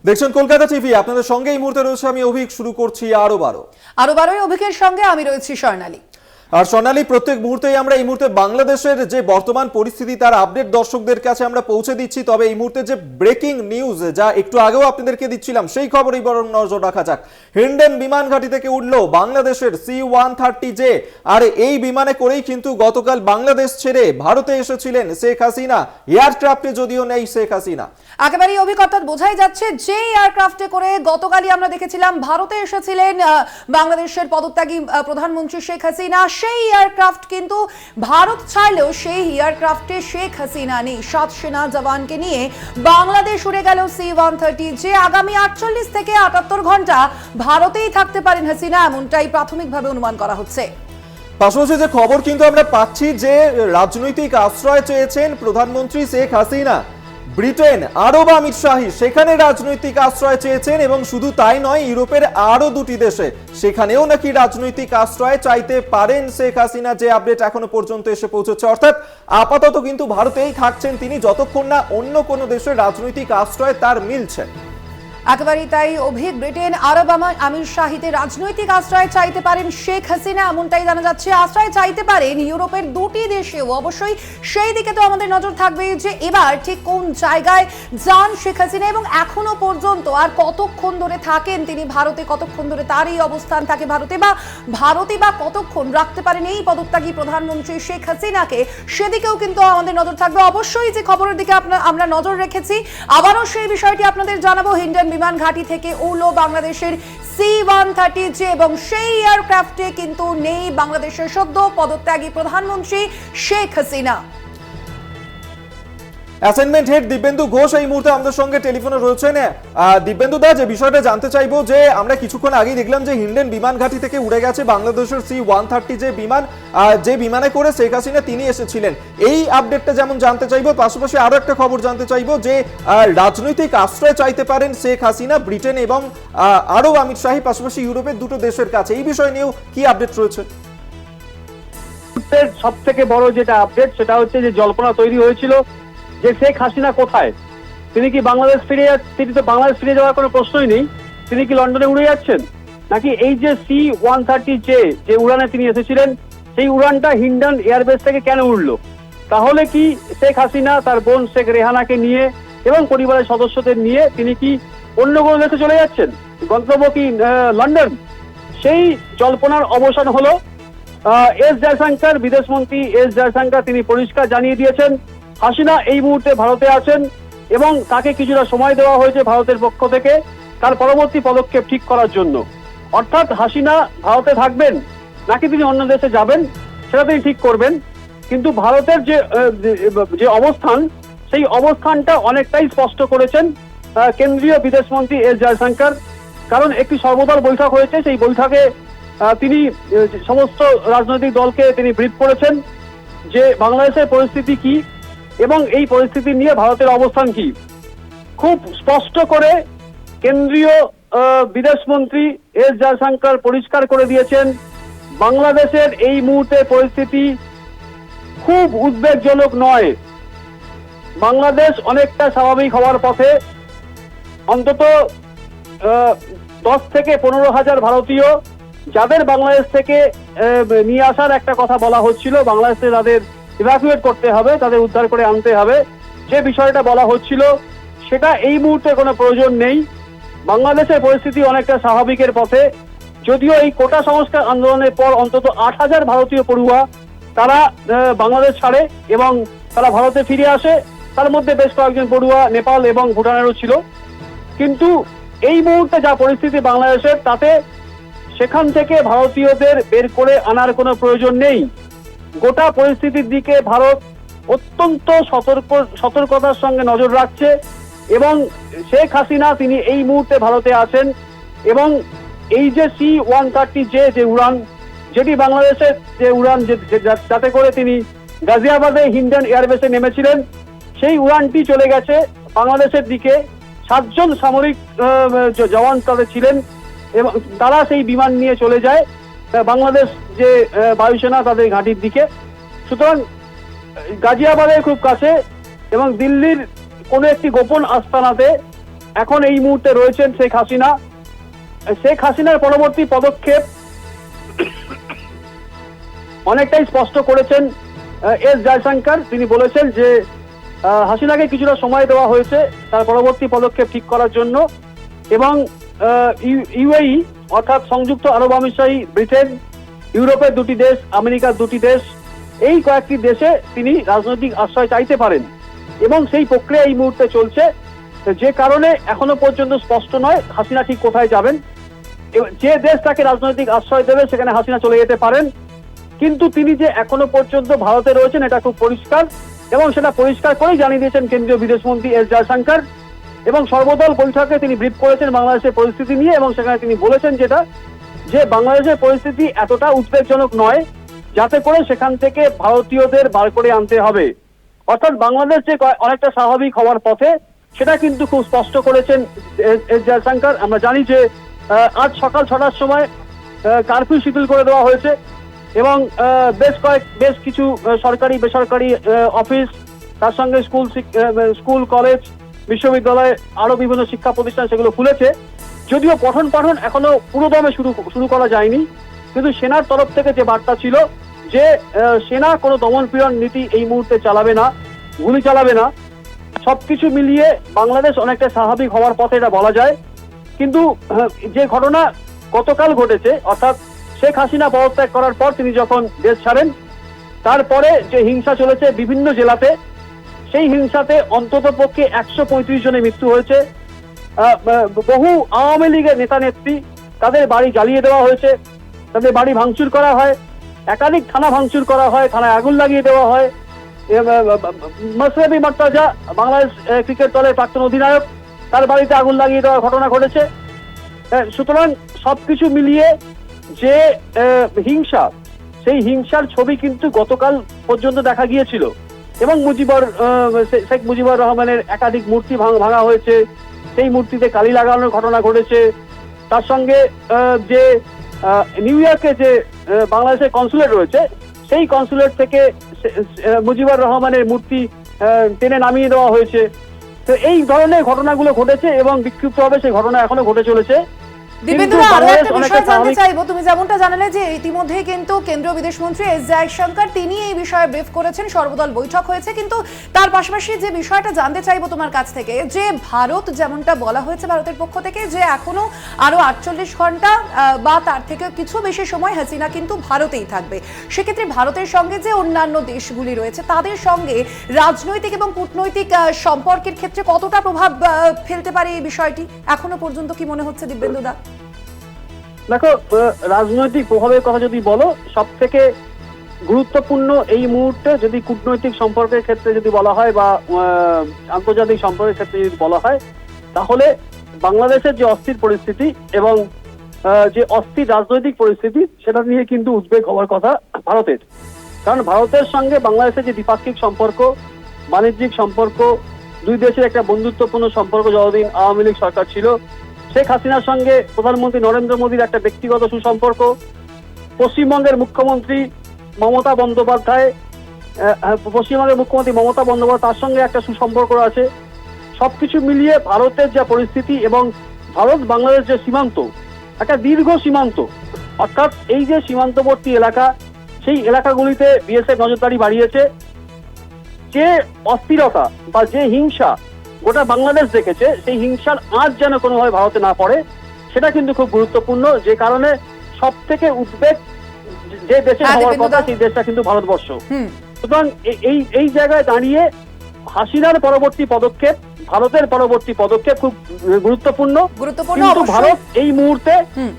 দেখছেন কলকাতা টিভি, আপনাদের সঙ্গে এই মুহূর্তে রয়েছে আমি অভিক। শুরু করছি আরো বারো অভিকের সঙ্গে আমি রয়েছি স্বর্ণালী। আর স্বর্ণালী, প্রত্যেক মুহূর্তেই আমরা এই মুহূর্তে বাংলাদেশের যে বর্তমান পরিস্থিতি তার আপডেট দর্শকদের কাছে আমরা পৌঁছে দিচ্ছি। তবে এই মুহূর্তে যে ব্রেকিং নিউজ যা একটু আগেও আপনাদেরকে দিচ্ছিলাম সেই খবরেই বরং নজর রাখা যাক। হিন্ডেন বিমান ঘাঁটি থেকে উঠলো বাংলাদেশের C-130J, আর এই বিমানে করেই কিন্তু গতকাল বাংলাদেশ ছেড়ে ভারতে এসেছিলেন শেখ হাসিনা। এয়ারক্রাফটে যদিও নেই শেখ হাসিনা, একেবারেই অভিজ্ঞতা বোঝাই যাচ্ছে যে এয়ারক্রাফটে করে গতকালই আমরা দেখেছিলাম ভারতে এসেছিলেন বাংলাদেশের পদত্যাগী প্রধানমন্ত্রী শেখ হাসিনা। সেই এয়ারক্রাফট কিন্তু ভারত ছাড়লেও সেই এয়ারক্রাফটে শেখ হাসিনা নেই। 7 সেনা জওয়ানকে নিয়ে বাংলাদেশ উড়ে গেল C-130, যে আগামী 48 থেকে 78 ঘন্টা ভারতেই থাকতে পারেন হাসিনা, এমনটাই প্রাথমিকভাবে অনুমান করা হচ্ছে। পাশাপাশি যে খবর কিন্তু আমরা পাচ্ছি যে রাজনৈতিক আশ্রয় চেয়েছেন প্রধানমন্ত্রী শেখ হাসিনা। ব্রিটেন, আরব আমিরশাহী সেখানে রাজনৈতিক আশ্রয় চেয়েছেন, এবং শুধু তাই নয়, ইউরোপের আরো 2টি দেশে সেখানেও নাকি রাজনৈতিক আশ্রয় চাইতে পারেন শেখ হাসিনা, যে আপডেট এখনো পর্যন্ত এসে পৌঁছেছে। অর্থাৎ আপাতত কিন্তু ভারতেই থাকছেন তিনি, যতক্ষণ না অন্য কোনো দেশের রাজনৈতিক আশ্রয় তার মিলছে। একেবারেই তাই অভিক, ব্রিটেন, আরব আমিরশাহীতে রাজনৈতিক আশ্রয় চাইতে পারেন শেখ হাসিনা, এমনটাই জানা যাচ্ছে। আশ্রয় চাইতে পারেন ইউরোপের 2টি দেশেও। অবশ্যই সেই দিকে তো আমাদের নজর থাকবে যে এবার ঠিক কোন জায়গায় যান শেখ হাসিনা, এবং এখনো পর্যন্ত আর কতক্ষণ ধরে থাকেন তিনি ভারতে, কতক্ষণ ধরে তার এই অবস্থান থাকে ভারতে, বা কতক্ষণ রাখতে পারেন এই পদত্যাগী প্রধানমন্ত্রী শেখ হাসিনাকে, সেদিকেও কিন্তু আমাদের নজর থাকবে। অবশ্যই যে খবরের দিকে আমরা নজর রেখেছি, আবারও সেই বিষয়টি আপনাদের জানাবো। হিন্ডেন বিমান ঘাঁটি থেকে উড়লো বাংলাদেশের C-130J, এবং সেই এয়ারক্রাফটে কিন্তু নেই বাংলাদেশের সদ্য পদত্যাগী প্রধানমন্ত্রী শেখ হাসিনা। অ্যাসাইনমেন্ট হেড দিব্যেন্দু ঘোষ এই মুহূর্তে আমাদের সঙ্গে টেলিফোনে রয়েছেন। দিব্যেন্দু দা, যে বিষয়টা জানতে চাইবো, যে আমরা কিছুক্ষণ আগেই দেখলাম যে হিন্ডেন বিমান ঘাঁটি থেকে উড়ে গেছে বাংলাদেশের C-130J বিমান, যে বিমানে করে শেখ হাসিনা তিনি এসেছিলেন। এই আপডেটটা যেমন জানতে চাইবো, পাশাপাশি আরো একটা খবর জানতে চাইবো যে রাজনৈতিক আশ্রয় চাইতে পারেন শেখ হাসিনা ব্রিটেন এবং আরব আমিরশাহী, পাশাপাশি ইউরোপের 2টো দেশের কাছে। এই বিষয় নিয়েও কি আপডেট রয়েছে? সব থেকে বড় যেটা আপডেট সেটা হচ্ছে যে জল্পনা তৈরি হয়েছিল যে শেখ হাসিনা কোথায়, তিনি কি বাংলাদেশ তিনি তো বাংলাদেশ ফিরে যাওয়ার কোনো প্রশ্নই নেই, তিনি কি লন্ডনে উড়ে যাচ্ছেন, নাকি এই যে C-130J যে উড়ানে তিনি এসেছিলেন সেই উড়ানটা হিন্ডন এয়ারবেস থেকে কেন উড়লো? তাহলে কি শেখ হাসিনা তার বোন শেখ রেহানাকে নিয়ে এবং পরিবারের সদস্যদের নিয়ে তিনি কি অন্য কোনো দেশে চলে যাচ্ছেন? গন্তব্য কি লন্ডন? সেই জল্পনার অবসান হলো। এস জয়শঙ্কর, বিদেশমন্ত্রী এস জয়শঙ্কর, তিনি পরিষ্কার জানিয়ে দিয়েছেন হাসিনা এই মুহূর্তে ভারতে আছেন, এবং তাকে কিছুটা সময় দেওয়া হয়েছে ভারতের পক্ষ থেকে তার পরবর্তী পদক্ষেপ ঠিক করার জন্য। অর্থাৎ হাসিনা ভারতে থাকবেন নাকি তিনি অন্য দেশে যাবেন সেটা তিনি ঠিক করবেন। কিন্তু ভারতের যে অবস্থান, সেই অবস্থানটা অনেকটাই স্পষ্ট করেছেন কেন্দ্রীয় বিদেশমন্ত্রী এস জয়শঙ্কর। কারণ একটি সর্বদল বৈঠক হয়েছে, সেই বৈঠকে তিনি সমস্ত রাজনৈতিক দলকে তিনি ব্রিফ করেছেন যে বাংলাদেশের পরিস্থিতি কি এবং এই পরিস্থিতি নিয়ে ভারতের অবস্থান কি। খুব স্পষ্ট করে কেন্দ্রীয় বিদেশমন্ত্রী এস জয়শঙ্কর পরিষ্কার করে দিয়েছেন বাংলাদেশের এই মুহূর্তে পরিস্থিতি খুব উদ্বেগজনক নয়। বাংলাদেশ অনেকটা স্বাভাবিক হওয়ার পথে। অন্তত 10 থেকে 15,000 ভারতীয় যাদের বাংলাদেশ থেকে নিয়ে আসার একটা কথা বলা হচ্ছিল, বাংলাদেশে তাদের ইভ্যাকুয়েট করতে হবে, তাদের উদ্ধার করে আনতে হবে, যে বিষয়টা বলা হচ্ছিল সেটা এই মুহূর্তে কোনো প্রয়োজন নেই। বাংলাদেশের পরিস্থিতি অনেকটা স্বাভাবিকের পথে। যদিও এই কোটা সংস্কার আন্দোলনের পর অন্তত 8,000 ভারতীয় পড়ুয়া তারা বাংলাদেশ ছাড়ে এবং তারা ভারতে ফিরে আসে, তার মধ্যে বেশ কয়েকজন পড়ুয়া নেপাল এবং ভুটানেরও ছিল। কিন্তু এই মুহূর্তে যা পরিস্থিতি বাংলাদেশের, তাতে সেখান থেকে ভারতীয়দের বের করে আনার কোনো প্রয়োজন নেই। গোটা পরিস্থিতির দিকে ভারত অত্যন্ত সতর্কতার সঙ্গে নজর রাখছে, এবং শেখ হাসিনা তিনি এই মুহূর্তে ভারতে আছেন, এবং এই যে C-130J যে উড়ান, যেটি বাংলাদেশের যে উড়ান যাতে করে তিনি গাজিয়াবাদে হিন্ডন এয়ারবেসে নেমেছিলেন, সেই উড়ানটি চলে গেছে বাংলাদেশের দিকে। 7 জন সামরিক জওয়ান তাদের ছিলেন, এবং তারা সেই বিমান নিয়ে চলে যায় বাংলাদেশ যে বায়ুসেনা তাদের ঘাঁটির দিকে। সুতরাং গাজিয়াবাদের খুব কাছে এবং দিল্লির কোনো একটি গোপন আস্তানাতে এখন এই মুহূর্তে রয়েছেন শেখ হাসিনা। শেখ হাসিনার পরবর্তী পদক্ষেপ অনেকটাই স্পষ্ট করেছেন এস জয়শঙ্কর। তিনি বলেছেন যে হাসিনাকে কিছুটা সময় দেওয়া হয়েছে তার পরবর্তী পদক্ষেপ ঠিক করার জন্য, এবং ইউএই অর্থাৎ সংযুক্ত আরব আমিরশাহী, ব্রিটেন, ইউরোপের দুটি দেশ, আমেরিকার দুটি দেশ, এই কয়েকটি দেশে তিনি রাজনৈতিক আশ্রয় চাইতে পারেন, এবং সেই প্রক্রিয়া এই মুহূর্তে চলছে, যে কারণে এখনো পর্যন্ত স্পষ্ট নয় হাসিনা ঠিক কোথায় যাবেন। যে দেশ তাকে রাজনৈতিক আশ্রয় দেবে সেখানে হাসিনা চলে যেতে পারেন, কিন্তু তিনি যে এখনো পর্যন্ত ভারতে রয়েছেন এটা খুব পরিষ্কার, এবং সেটা পরিষ্কার করেই জানিয়ে দিয়েছেন কেন্দ্রীয় বিদেশমন্ত্রী এস জয়শঙ্কর। এবং সর্বদল বৈঠকে তিনি ব্রিফ করেছেন বাংলাদেশের পরিস্থিতি নিয়ে, এবং সেখানে তিনি বলেছেন যে বাংলাদেশের পরিস্থিতি এতটা উদ্বেগজনক নয় যাতে করে সেখান থেকে ভারতীয়দের বার করে আনতে হবে। অর্থাৎ বাংলাদেশ যে অনেকটা স্বাভাবিক হওয়ার পথে সেটা কিন্তু খুব স্পষ্ট করেছেন এস জয়শঙ্কর। আমরা জানি যে আজ সকাল 6টার সময় কারফিউ শিথিল করে দেওয়া হয়েছে, এবং বেশ কিছু সরকারি বেসরকারি অফিস, তার সঙ্গে স্কুল কলেজ বিশ্ববিদ্যালয় আরো বিভিন্ন শিক্ষা প্রতিষ্ঠান সেগুলো খুলেছে। যদিও পঠন পাঠন এখনো পুরোদমে শুরু করা যায়নি, কিন্তু সেনার তরফ থেকে যে বার্তা ছিল যে সেনা কোনো দমন পীড়ন নীতি এই মুহূর্তে চালাবে না, গুলি চালাবে না, সবকিছু মিলিয়ে বাংলাদেশ অনেকটা স্বাভাবিক হওয়ার পথে এটা বলা যায়। কিন্তু যে ঘটনা গতকাল ঘটেছে, অর্থাৎ শেখ হাসিনা পদত্যাগ করার পর তিনি যখন দেশ ছাড়েন, তারপরে যে হিংসা চলেছে বিভিন্ন জেলাতে, সেই হিংসাতে অন্তত পক্ষে 135 জনের মৃত্যু হয়েছে। বহু আওয়ামী লীগের নেতা নেত্রী, তাদের বাড়ি জ্বালিয়ে দেওয়া হয়েছে, তাদের বাড়ি ভাঙচুর করা হয়, একাধিক থানা ভাঙচুর করা হয়, থানায় আগুন লাগিয়ে দেওয়া হয়। মাশরাফি মুর্তজা, বাংলাদেশ ক্রিকেট দলের প্রাক্তন অধিনায়ক, তার বাড়িতে আগুন লাগিয়ে দেওয়ার ঘটনা ঘটেছে। সুতরাং সবকিছু মিলিয়ে যে হিংসা, সেই হিংসার ছবি কিন্তু গতকাল পর্যন্ত দেখা গিয়েছিল, এবং শেখ মুজিবুর রহমানের একাধিক মূর্তি ভাঙা হয়েছে, সেই মূর্তিতে কালি লাগানোর ঘটনা ঘটেছে। তার সঙ্গে যে নিউ ইয়র্কে যে বাংলাদেশের কনসুলেট রয়েছে, সেই কনসুলেট থেকে মুজিবুর রহমানের মূর্তি টেনে নামিয়ে দেওয়া হয়েছে। তো এই ধরনের ঘটনাগুলো ঘটেছে, এবং বিক্ষিপ্তভাবে সেই ঘটনা এখনো ঘটে চলেছে। দিব্যেন্দুরা, আরো একটা বিষয় জানতে চাইবো, তুমি যেমনটা জানালে যে ইতিমধ্যে কিন্তু কেন্দ্রীয় বিদেশমন্ত্রী এস জয়শঙ্কর তিনি এই বিষয়ে ব্রিফ করেছেন, সর্বদল বৈঠক হয়েছে, কিন্তু তার পাশাপাশি যে বিষয়টা জানতে চাইবো তোমার কাছ থেকে, যে ভারত যেমনটা বলা হয়েছে ভারতের পক্ষ থেকে যে এখনো আরো 48 ঘন্টা বা তার থেকে কিছু বেশি সময় হাসিনা কিন্তু ভারতেই থাকবে, সেক্ষেত্রে ভারতের সঙ্গে যে অন্যান্য দেশগুলি রয়েছে তাদের সঙ্গে রাজনৈতিক এবং কূটনৈতিক সম্পর্কের ক্ষেত্রে কতটা প্রভাব ফেলতে পারে এই বিষয়টি এখনো পর্যন্ত কি মনে হচ্ছে দিব্যেন্দুদা? দেখো, রাজনৈতিক প্রভাবের কথা যদি বলো, সব থেকে গুরুত্বপূর্ণ এই মুহূর্তে যদি কূটনৈতিক সম্পর্কের ক্ষেত্রে যদি বলা হয় বা আন্তর্জাতিক সম্পর্কের ক্ষেত্রে যদি বলা হয়, তাহলে বাংলাদেশের যে অস্থির পরিস্থিতি এবং যে অস্থির রাজনৈতিক পরিস্থিতি, সেটা নিয়ে কিন্তু উদ্বেগ হওয়ার কথা ভারতের। কারণ ভারতের সঙ্গে বাংলাদেশের যে দ্বিপাক্ষিক সম্পর্ক, বাণিজ্যিক সম্পর্ক, দুই দেশের একটা বন্ধুত্বপূর্ণ সম্পর্ক যতদিন আওয়ামী লীগ সরকার ছিল, শেখ হাসিনার সঙ্গে প্রধানমন্ত্রী নরেন্দ্র মোদীর একটা ব্যক্তিগত সুসম্পর্ক, পশ্চিমবঙ্গের মুখ্যমন্ত্রী মমতা বন্দ্যোপাধ্যায় তার সঙ্গে একটা সুসম্পর্ক আছে। সবকিছু মিলিয়ে ভারতের যা পরিস্থিতি, এবং ভারত বাংলাদেশ যে সীমান্ত, একটা দীর্ঘ সীমান্ত, অর্থাৎ এই যে সীমান্তবর্তী এলাকা, সেই এলাকাগুলিতে বিএসএফ নজরদারি বাড়িয়েছে। যে অস্থিরতা বা যে হিংসা গোটা বাংলাদেশ দেখেছে, সেই হিংসার আঁচ যেন কোনোভাবে ভারতে না পড়ে, সেটা কিন্তু খুব গুরুত্বপূর্ণ। যে কারণে সব থেকে উদ্বেগ যে দেশে হওয়ার কথা, সেই দেশটা কিন্তু ভারতবর্ষ। সুতরাং এই জায়গায় দাঁড়িয়ে হাসিনার পরবর্তী পদক্ষেপ, ভারতের পরবর্তী পদক্ষেপ খুব গুরুত্বপূর্ণ। কিন্তু ভারত এই মুহূর্তে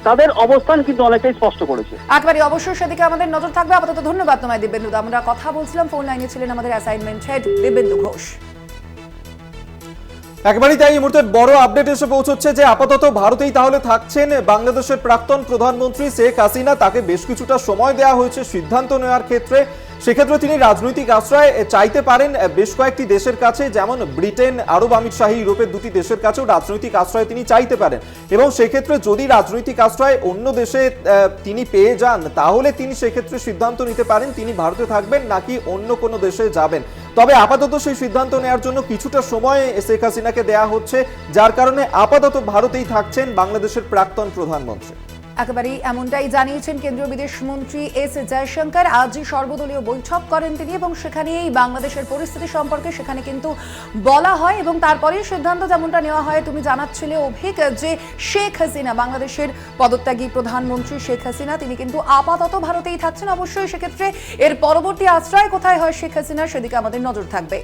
তাদের অবস্থান কিন্তু অনেকটাই স্পষ্ট করেছে। একবারে অবশ্যই সেদিকে আমাদের নজর থাকবে। আপাতত ধন্যবাদ তোমায় দিব্যেন্দু। আমরা কথা বলছিলাম, ফোন লাইনে ছিলেন আমাদের অ্যাসাইনমেন্ট হেড দিব্যেন্দু ঘোষ। একবারই তাই এই মুহূর্তে বড় আপডেট এসে পৌঁছচ্ছে যে আপাতত ভারতেই তাহলে থাকছেন বাংলাদেশের প্রাক্তন প্রধানমন্ত্রী শেখ হাসিনা। তাকে বেশ কিছুটা সময় দেওয়া হয়েছে সিদ্ধান্ত নেওয়ার ক্ষেত্রে। সেক্ষেত্রে তিনি রাজনৈতিক আশ্রয় চাইতে পারেন বেশ কয়েকটি দেশের কাছে, যেমন ব্রিটেন, আরব আমিরশাহী ইউরোপের দুটি দেশের কাছেও রাজনৈতিক আশ্রয় তিনি চাইতে পারেন। এবং সেক্ষেত্রে যদি রাজনৈতিক আশ্রয় অন্য দেশে তিনি পেয়ে যান, তাহলে তিনি সেক্ষেত্রে সিদ্ধান্ত নিতে পারেন তিনি ভারতে থাকবেন নাকি অন্য কোনো দেশে যাবেন। তবে আপাতত সেই সিদ্ধান্ত নেওয়ার জন্য কিছুটা সময় শেখ হাসিনাকে দেয়া হচ্ছে, যার কারণে আপাতত ভারতেই থাকছেন বাংলাদেশের প্রাক্তন প্রধানমন্ত্রী। একেবারেই এমনটাই জানিয়েছেন কেন্দ্রীয় বিদেশমন্ত্রী এস জয়শঙ্কর। আজই সর্বদলীয় বৈঠক করেন তিনি এবং সেখানেই বাংলাদেশের পরিস্থিতি সম্পর্কে সেখানে কিন্তু বলা হয় এবং তারপরেই সিদ্ধান্ত যেমনটা নেওয়া হয়। তুমি জানাচ্ছিলে অভিক যে শেখ হাসিনা, বাংলাদেশের পদত্যাগী প্রধানমন্ত্রী শেখ হাসিনা, তিনি কিন্তু আপাতত ভারতেই থাকছেন। অবশ্যই সেক্ষেত্রে এর পরবর্তী আশ্রয় কোথায় হয় শেখ হাসিনা, সেদিকে আমাদের নজর থাকবে।